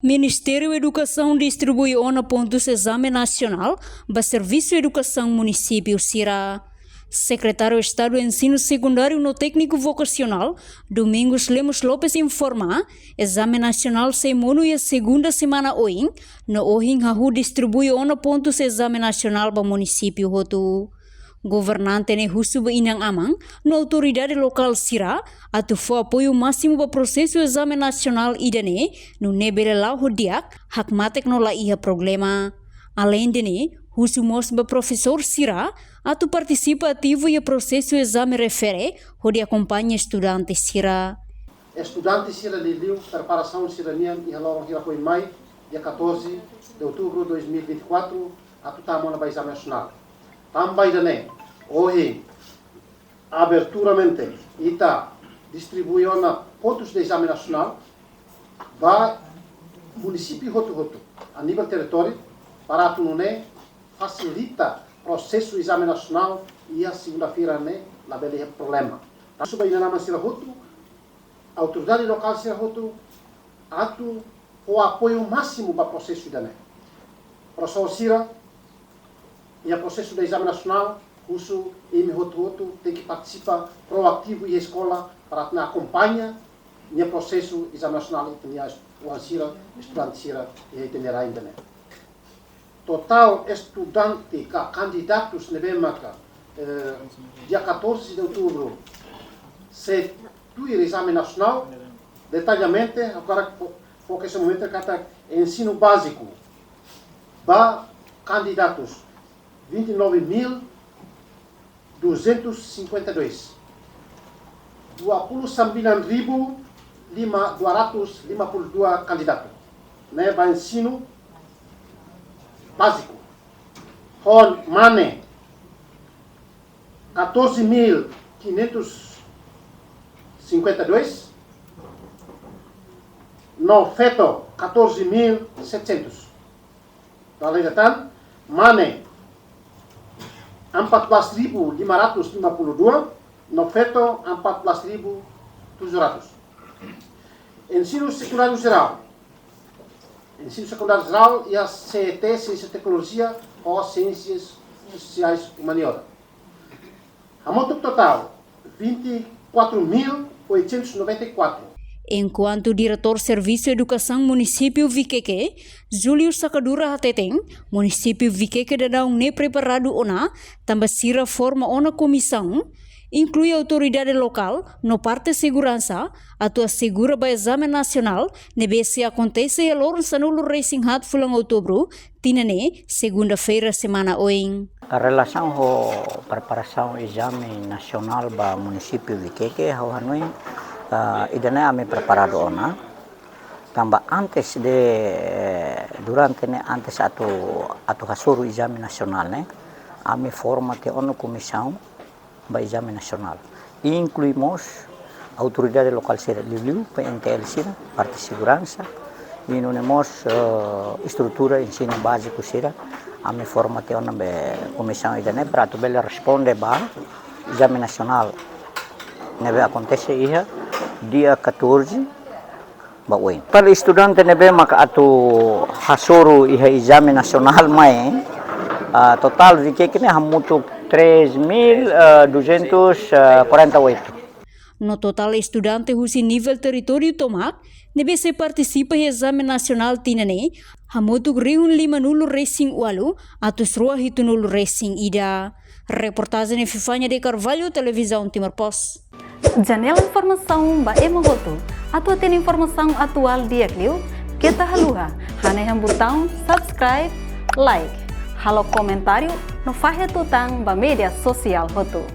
Ministério da Educação distribui pontos exame nacional para Serviço de Educação Município Sira. Secretário de Estado de Ensino Secundário no Técnico Vocacional, Domingos Lemos Lopes informa, exame nacional semono e a segunda semana oin, no ohin hahu distribui pontos exame nacional para município Hotu. Governante ne Husuba Inang Amang, na autoridade local Sira, atufou apoio máximo para o processo exame nacional idane, no nebele lau hodiak, hakmatek no la iha problema. Além de ne, Husumos para professor Sira, atu participa ativo e o processo exame refere, onde acompanha estudantes Sira. Estudantes Sira Liliu, preparação Siranian e Halorong Hirapoi Mai, dia 14 de outubro de 2024, atu tamona para exame nacional. Também dane, hoje, aberturamente, ita distribuindo pontos de exame nacional para município Hotu, a nível território, para a tunune facilita o processo de exame nacional e a segunda-feira né, lá beleza problema. Isso vai na Sira Hotu, a autoridade local Sira Hotu, atu o apoio máximo para o processo de né. Professor Sira e o processo de exame nacional, uso em Hotu tem que participar proativo e escola para acompanhar o processo de exame nacional e tinha o Ansira, estudante Sira e terá ainda né. Total estudante, candidatos Nebemaka, dia 14 de outubro, se do exame nacional, detalhadamente, agora, porque esse momento é ensino básico, para candidatos 29.252. Do Apulo Sambilan Ribu, 252 candidatos, né, para ensino básico. Hon Mane 14.552. No Feto 14.700. Além de tanto, Mane 14.552. No Feto 14.200. Ensino secundário geral. Ensino secundário geral e a CET, Ciência e Tecnologia ou Ciências Sociais e Humaniora. A moto total, 24.894. Enquanto o diretor Serviço de Educação Município Viqueque, Júlio Sacadura Hateteng, município Viqueque de Daun ne preparado ona, também Sira forma ona comissão, inclui a autoridade local, no parte de segurança, atua segura para exame nacional, nebe se acontece e lor sanulo racing hat fulang outubro, tinane, segunda-feira semana oing. A relação com a preparação exame nacional para município Viqueque, hanoi, idane ame preparado ona, tambah antes durante antes atu hasuru exame nacional ne, ame formate ona comissão para exame nacional. E incluímos a autoridade local Sira Liliu, PNTL Sira, parte de segurança, e temos estrutura ensino básico Sira, a me formação na comissão idane para tu bela responde para exame nacional. Nebe acontece dia 14 baoin. Para estudante nebe maka atu hasuru exame nacional mai total Viqueque ne hamutuk 3.248. No total, estudante husi nível território tomak, nebe se participa em exame nacional tinane, hamutuk rihun 5 racing walu, atus roa hitunul racing ida. Reportagem Fifanya de Carvalho, Televisão Timor Post. Janela informação ba Emogoto, atua tem informação atual dia kliu, kita haluha, haneham botão subscribe, like, halo comentário no faixa tutang ba media sosial Hotu.